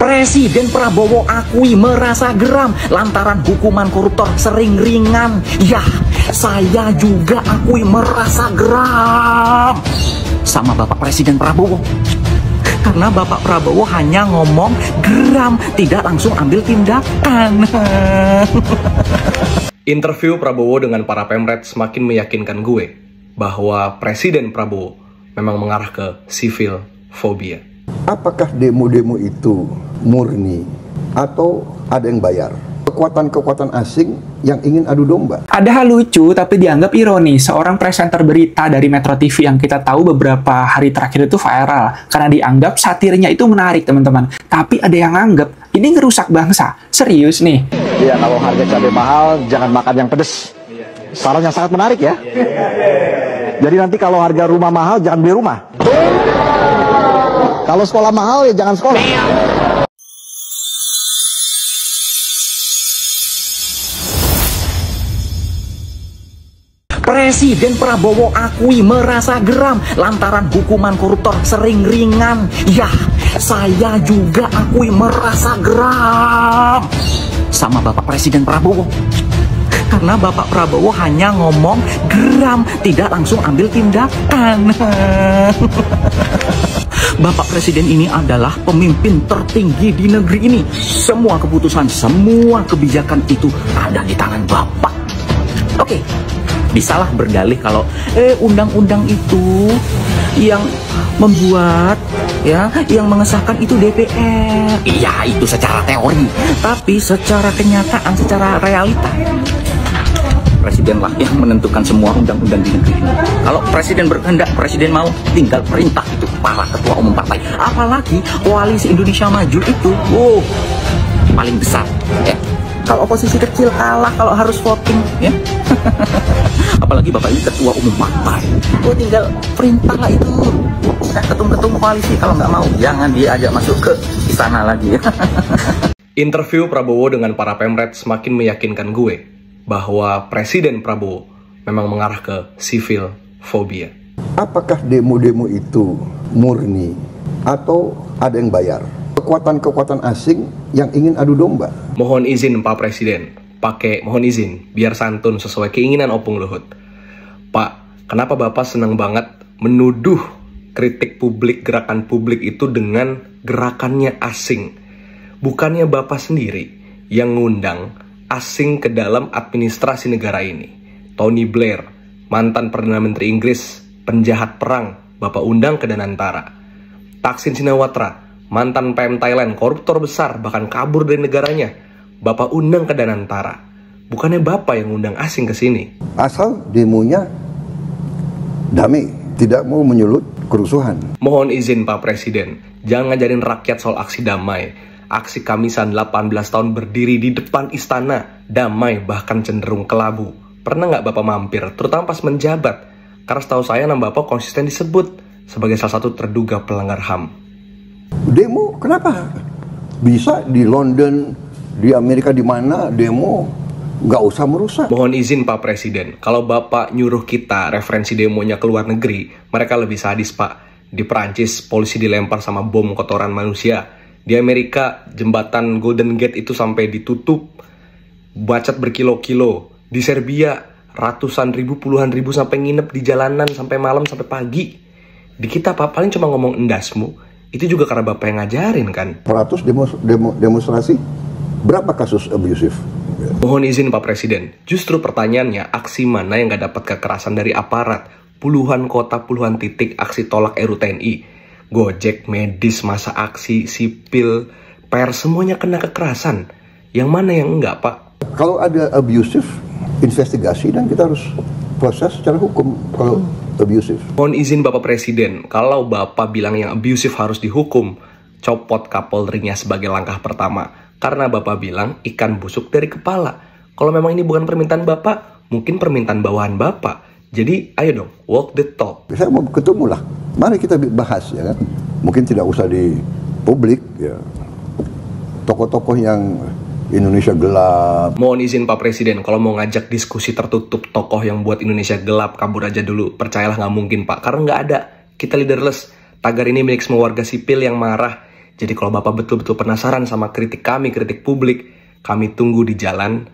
Presiden Prabowo akui merasa geram lantaran hukuman koruptor sering ringan. Ya, saya juga akui merasa geram sama Bapak Presiden Prabowo. Karena Bapak Prabowo hanya ngomong geram, tidak langsung ambil tindakan. Interview Prabowo dengan para pemret semakin meyakinkan gue bahwa Presiden Prabowo memang mengarah ke civil phobia. Apakah demo-demo itu murni atau ada yang bayar? Kekuatan-kekuatan asing yang ingin adu domba. Ada hal lucu tapi dianggap ironis. Seorang presenter berita dari Metro TV yang kita tahu beberapa hari terakhir itu viral karena dianggap satirnya itu menarik, teman-teman. Tapi ada yang anggap ini ngerusak bangsa. Serius nih. Iya, kalau harga cabai mahal jangan makan yang pedes. Saran yang sangat menarik ya. Jadi nanti kalau harga rumah mahal jangan beli rumah. Kalau sekolah mahal ya jangan sekolah. Presiden Prabowo akui merasa geram lantaran hukuman koruptor sering ringan. Ya, saya juga akui merasa geram sama Bapak Presiden Prabowo. Karena Bapak Prabowo hanya ngomong geram, tidak langsung ambil tindakan. Bapak Presiden ini adalah pemimpin tertinggi di negeri ini. Semua keputusan, semua kebijakan itu ada di tangan Bapak. Oke, bisalah berdalih kalau undang-undang itu yang membuat, ya, yang mengesahkan itu DPR. Iya, itu secara teori. Tapi secara kenyataan, secara realita, Presidenlah yang menentukan semua undang-undang di negeri ini. Kalau Presiden berkehendak, Presiden mau, tinggal perintah itu para ketua umum partai. Apalagi koalisi Indonesia Maju itu, paling besar. Ya. Kalau oposisi kecil kalah, kalau harus voting, ya. Apalagi Bapak ini ketua umum partai. Tinggal perintah lah itu. Ketum-ketum koalisi kalau nggak mau, jangan diajak masuk ke istana lagi. Ya. Interview Prabowo dengan para pemret semakin meyakinkan gue bahwa Presiden Prabowo memang mengarah ke civil phobia. Apakah demo-demo itu murni atau ada yang bayar? Kekuatan-kekuatan asing yang ingin adu domba. Mohon izin Pak Presiden, mohon izin biar santun sesuai keinginan Opung Luhut. Pak, kenapa Bapak senang banget menuduh kritik publik, gerakan publik itu dengan gerakannya asing? Bukannya Bapak sendiri yang ngundang asing ke dalam administrasi negara ini. Tony Blair, mantan Perdana Menteri Inggris, penjahat perang, Bapak undang ke Danantara. Thaksin Shinawatra, mantan PM Thailand, koruptor besar, bahkan kabur dari negaranya, Bapak undang ke Danantara. Bukannya Bapak yang undang asing ke sini. Asal demonya damai, tidak mau menyulut kerusuhan. Mohon izin Pak Presiden, jangan ngajarin rakyat soal aksi damai. Aksi Kamisan 18 tahun berdiri di depan istana, damai bahkan cenderung kelabu. Pernah nggak Bapak mampir, terutama pas menjabat? Karena setahu saya nama Bapak konsisten disebut sebagai salah satu terduga pelanggar HAM. Demo, kenapa? Bisa di London, di Amerika, di mana demo, nggak usah merusak. Mohon izin Pak Presiden, kalau Bapak nyuruh kita referensi demonya ke luar negeri, mereka lebih sadis Pak. Di Perancis, polisi dilempar sama bom kotoran manusia. Di Amerika, jembatan Golden Gate itu sampai ditutup, bacot berkilo-kilo. Di Serbia, ratusan ribu, puluhan ribu sampai nginep di jalanan sampai malam, sampai pagi. Di kita Pak, paling cuma ngomong endasmu, itu juga karena Bapak yang ngajarin kan. 100 demonstrasi, berapa kasus abusive? Mohon izin Pak Presiden, justru pertanyaannya, aksi mana yang gak dapat kekerasan dari aparat? Puluhan kota, puluhan titik aksi tolak RUU TNI. Gojek, medis, masa aksi, sipil, pers, semuanya kena kekerasan. Yang mana yang enggak, Pak? Kalau ada abusive, investigasi dan kita harus proses secara hukum kalau abusive. Mohon izin Bapak Presiden, kalau Bapak bilang yang abusive harus dihukum, copot Kapolrinya sebagai langkah pertama. Karena Bapak bilang ikan busuk dari kepala. Kalau memang ini bukan permintaan Bapak, mungkin permintaan bawahan Bapak. Jadi ayo dong, walk the talk. Saya mau ketemu lah. Mari kita bahas ya kan. Mungkin tidak usah di publik ya. Tokoh-tokoh yang Indonesia gelap. Mohon izin Pak Presiden, kalau mau ngajak diskusi tertutup tokoh yang buat Indonesia gelap, kabur aja dulu. Percayalah nggak mungkin Pak, karena nggak ada. Kita leaderless. Tagar ini milik semua warga sipil yang marah. Jadi kalau Bapak betul-betul penasaran sama kritik kami, kritik publik, kami tunggu di jalan.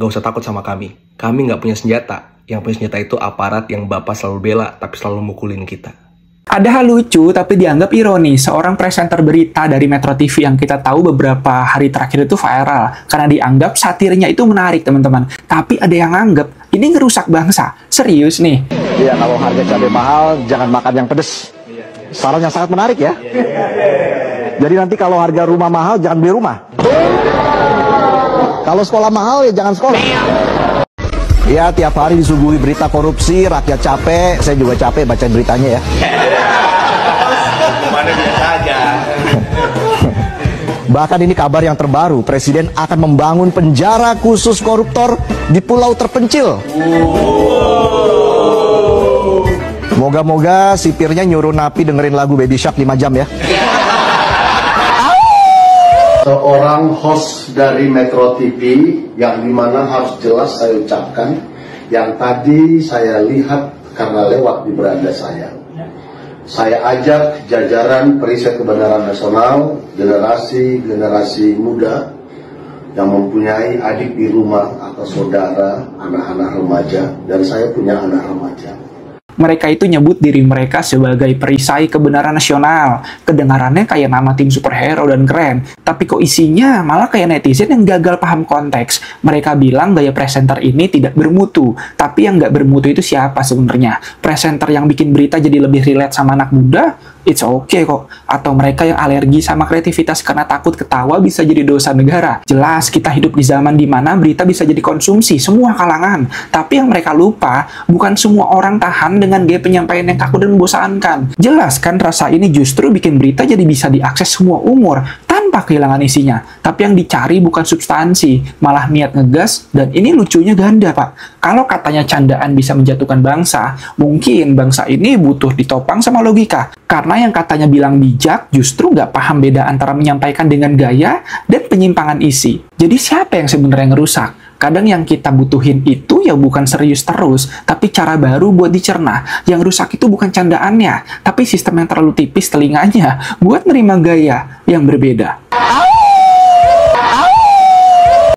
Gak usah takut sama kami. Kami nggak punya senjata. Yang punya senjata itu aparat yang Bapak selalu bela, tapi selalu mukulin kita. Ada hal lucu tapi dianggap ironis, seorang presenter berita dari Metro TV yang kita tahu beberapa hari terakhir itu viral karena dianggap satirnya itu menarik teman-teman. Tapi ada yang anggap ini ngerusak bangsa. Serius nih. Iya, kalau harga cabai mahal jangan makan yang pedes. Saran yang sangat menarik ya. Jadi nanti kalau harga rumah mahal jangan beli rumah. Kalau sekolah mahal ya jangan sekolah. Ya, tiap hari disuguhi berita korupsi, rakyat capek, saya juga capek baca beritanya ya. Bahkan ini kabar yang terbaru, Presiden akan membangun penjara khusus koruptor di pulau terpencil. Moga-moga sipirnya nyuruh napi dengerin lagu Baby Shark 5 jam ya. Seorang host dari Metro TV yang dimana harus jelas saya ucapkan, yang tadi saya lihat karena lewat di beranda saya ajak jajaran Periset Kebenaran Nasional, generasi muda yang mempunyai adik di rumah atau saudara, anak-anak remaja, dan saya punya anak remaja. Mereka itu nyebut diri mereka sebagai perisai kebenaran nasional. Kedengarannya kayak nama tim superhero dan keren. Tapi kok isinya malah kayak netizen yang gagal paham konteks. Mereka bilang gaya presenter ini tidak bermutu. Tapi yang nggak bermutu itu siapa sebenarnya? Presenter yang bikin berita jadi lebih relate sama anak muda? It's okay kok. Atau mereka yang alergi sama kreativitas karena takut ketawa bisa jadi dosa negara. Jelas kita hidup di zaman dimana berita bisa jadi konsumsi semua kalangan. Tapi yang mereka lupa, bukan semua orang tahan dengan gaya penyampaian yang kaku dan membosankan. Jelas kan rasa ini justru bikin berita jadi bisa diakses semua umur tanpa kehilangan isinya. Tapi yang dicari bukan substansi, malah niat ngegas, dan ini lucunya ganda pak. Kalau katanya candaan bisa menjatuhkan bangsa, mungkin bangsa ini butuh ditopang sama logika. Karena yang katanya bilang bijak justru nggak paham beda antara menyampaikan dengan gaya dan penyimpangan isi. Jadi siapa yang sebenarnya ngerusak? Kadang yang kita butuhin itu ya bukan serius terus, tapi cara baru buat dicerna. Yang rusak itu bukan candaannya, tapi sistem yang terlalu tipis telinganya buat nerima gaya yang berbeda.